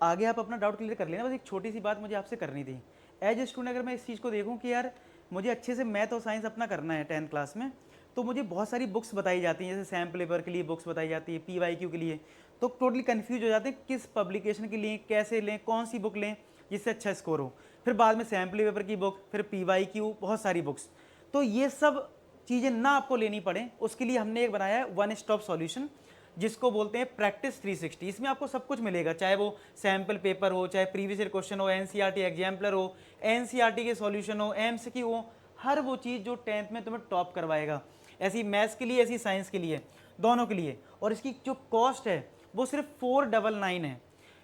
आगे आप अपना डाउट क्लियर कर लेना, बस एक छोटी सी बात मुझे आपसे करनी थी। एज ए स्टूडेंट अगर मैं इस चीज़ को देखूँ कि यार मुझे अच्छे से मैथ और साइंस अपना करना है 10th क्लास में, तो मुझे बहुत सारी बुक्स बताई जाती हैं, जैसे सैम्पल पेपर के लिए बुक्स बताई जाती है, PYQ के लिए, तो टोटली कन्फ्यूज हो जाते हैं किस पब्लिकेशन के लिए कैसे लें, कौन सी बुक लें जिससे अच्छा स्कोर हो। फिर बाद में सैम्पल पेपर की बुक, फिर PYQ, बहुत सारी बुक्स। तो ये सब चीज़ें ना आपको लेनी पड़े, उसके लिए हमने एक बनाया है वन स्टॉप सॉल्यूशन, जिसको बोलते हैं प्रैक्टिस 360। इसमें आपको सब कुछ मिलेगा, चाहे वो सैम्पल पेपर हो, चाहे प्रीवियस ईयर क्वेश्चन हो, NCERT एग्जाम्पलर हो, NCERT के सॉल्यूशन हो, MCQ हो, हर वो चीज़ जो 10th में तुम्हें टॉप करवाएगा। ऐसी मैथ्स के लिए, ऐसी साइंस के लिए, दोनों के लिए। और इसकी जो कॉस्ट है वो सिर्फ 499 है,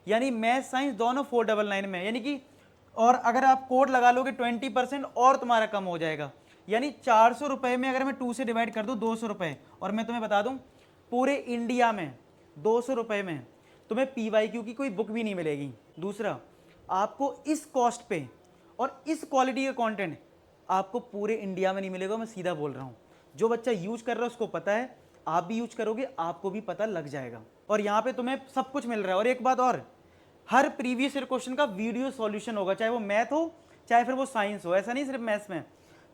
यानी मैथ साइंस दोनों 499 में, यानी कि और अगर आप कोड लगा लोगे 20% और तुम्हारा कम हो जाएगा, यानी 400 रुपये में अगर मैं 2 से डिवाइड कर दूँ 200 रुपये। और मैं तुम्हें बता दूँ पूरे इंडिया में 200 रुपये में तुम्हें PYQ की कोई बुक भी नहीं मिलेगी। दूसरा, आपको इस कॉस्ट पे और इस क्वालिटी का कंटेंट आपको पूरे इंडिया में नहीं मिलेगा, मैं सीधा बोल रहा हूँ। जो बच्चा यूज कर रहा है उसको पता है, आप भी यूज करोगे आपको भी पता लग जाएगा। और यहाँ पे तुम्हें सब कुछ मिल रहा है। और एक बात और, हर प्रीवियस ईयर क्वेश्चन का वीडियो सॉल्यूशन होगा, चाहे वो मैथ हो चाहे फिर वो साइंस हो। ऐसा नहीं सिर्फ मैथ्स में,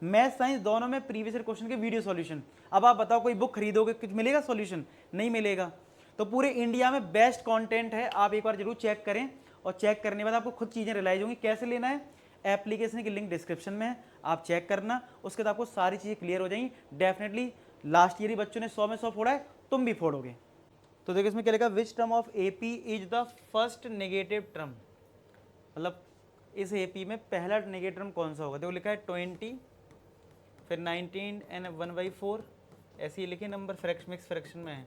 मैथ साइंस दोनों में प्रीवियस ईयर क्वेश्चन के वीडियो सॉल्यूशन। अब आप बताओ कोई बुक खरीदोगे कुछ मिलेगा सॉल्यूशन? नहीं मिलेगा। तो पूरे इंडिया में बेस्ट कंटेंट है, आप एक बार जरूर चेक करें। और चेक करने के बाद आपको खुद चीज़ें रियलाइज होंगी कैसे लेना है। एप्लीकेशन की लिंक डिस्क्रिप्शन में है, आप चेक करना, उसके बाद आपको सारी चीज़ें क्लियर हो जाएंगी। डेफिनेटली लास्ट ईयर ही बच्चों ने 100 में 100 फोड़ा है, तुम भी फोड़ोगे। तो देखो इसमें क्या लिखा, which term of AP is the first negative term, मतलब इस AP में पहला नेगेटिव टर्म कौन सा होगा। देखो लिखा है 20, फिर 19 एंड 1/4, ऐसे ही लिखे नंबर फ्रैक्शन मिक्स फ्रैक्शन में है।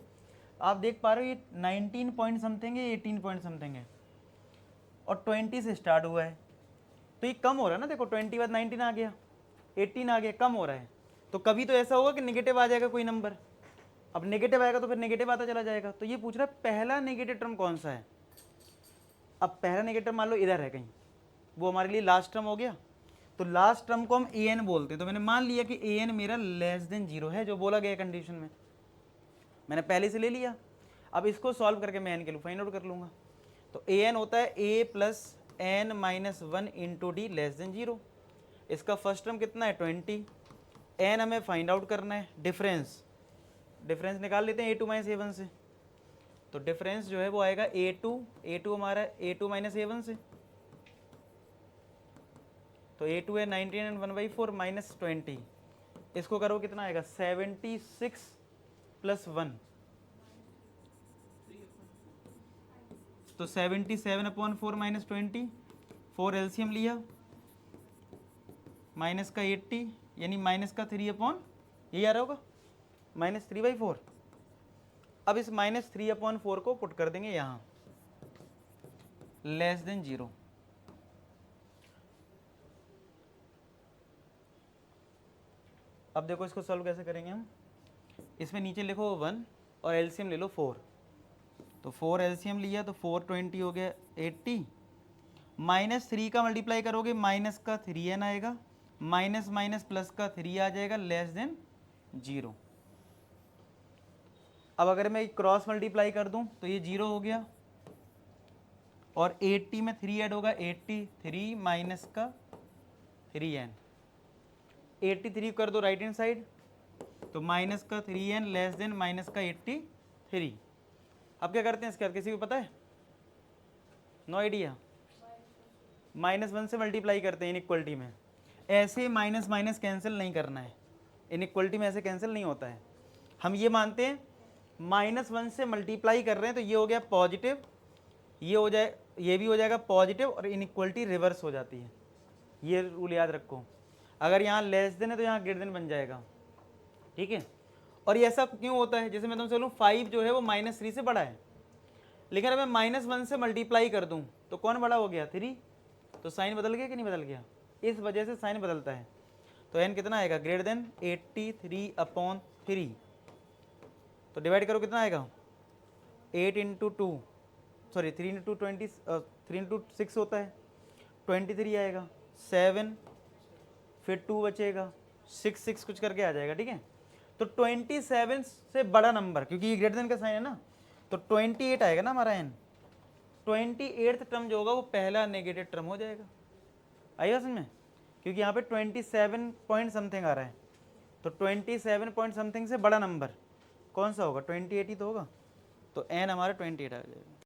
आप देख पा रहे हो ये 19 पॉइंट समथिंग है, 18 पॉइंट समथिंग है, और 20 से स्टार्ट हुआ है, तो ये कम हो रहा है ना। देखो 20 बाद 19 आ गया, 18 आ गया, कम हो रहा है। तो कभी तो ऐसा होगा कि नेगेटिव आ जाएगा कोई नंबर, अब नेगेटिव आएगा तो फिर नेगेटिव आता चला जाएगा। तो ये पूछ रहा है पहला नेगेटिव टर्म कौन सा है। अब पहला नेगेटिव मान लो इधर है कहीं, वो हमारे लिए लास्ट टर्म हो गया। तो लास्ट टर्म को हम an बोलते हैं। तो मैंने मान लिया कि an मेरा लेस देन 0 है, जो बोला गया कंडीशन में, मैंने पहले से ले लिया। अब इसको सॉल्व करके मैं n के लिए फाइंड आउट कर लूँगा। तो an होता है a plus n minus 1 into D less than 0। इसका फर्स्ट टर्म कितना है 20, n हमें फाइंड आउट करना है, डिफरेंस निकाल लेते हैं a2 माइनस a1 से। तो डिफरेंस जो है वो आएगा a2 हमारा a2 माइनस a1 से। तो a2 है 19 एंड 1/4 माइनस 20, इसको करो कितना आएगा 76 प्लस 1, तो 77/4 माइनस 20, 4 LCM लिया, माइनस का 80 यानी माइनस का 3/, यही आ रहा होगा -3/4। अब इस -3/4 को पुट कर देंगे यहाँ लेस देन 0। अब देखो इसको सॉल्व कैसे करेंगे हम। इसमें नीचे लिखो 1 और LCM ले लो 4। तो 4 LCM लिया तो 420 हो गया 80, -3 का मल्टीप्लाई करोगे माइनस का 3n आएगा, माइनस माइनस प्लस का 3 आ जाएगा लेस देन 0। अब अगर मैं क्रॉस मल्टीप्लाई कर दूं तो ये 0 हो गया, और 80 में 3 ऐड होगा 83 माइनस का 3n, 83 कर दो राइट हैंड साइड, तो माइनस का 3n लेस देन माइनस का 83। अब क्या करते हैं इसके बाद, किसी को पता है? No idea. -1 से मल्टीप्लाई करते हैं इनइक्वलिटी में। ऐसे माइनस माइनस कैंसिल नहीं करना है, इनइक्वलिटी में ऐसे कैंसिल नहीं होता है। हम ये मानते हैं -1 से मल्टीप्लाई कर रहे हैं तो ये हो गया पॉजिटिव, ये हो जाए, ये भी हो जाएगा पॉजिटिव, और इनइक्वलिटी रिवर्स हो जाती है। ये रूल याद रखो, अगर यहाँ लेस देन है तो यहाँ ग्रेटर देन बन जाएगा, ठीक है। और ये ऐसा क्यों होता है, जैसे मैं तुमसे बोलूँ 5 जो है वो -3 से बड़ा है, लेकिन अगर मैं -1 से मल्टीप्लाई कर दूँ तो कौन बड़ा हो गया 3, तो साइन बदल गया कि नहीं बदल गया, इस वजह से साइन बदलता है। तो n कितना आएगा ग्रेटर देन 83/3, तो डिवाइड करो कितना आएगा 8 इंटू 2, सॉरी 3 इंटू 20, 3 इंटू 6 होता है 23 आएगा, 7 फिर 2 बचेगा 6 कुछ करके आ जाएगा, ठीक है। तो 27 से बड़ा नंबर, क्योंकि ये ग्रेटर देन का साइन है ना, तो 28 आएगा ना हमारा n। 28th टर्म जो होगा वो पहला नेगेटिव टर्म हो जाएगा। आई बात समझ में? क्योंकि यहाँ पे 27 पॉइंट समथिंग आ रहा है, तो 27 पॉइंट समथिंग से बड़ा नंबर कौन सा होगा? 28 ही तो होगा, तो n हमारा 28 आ जाएगा।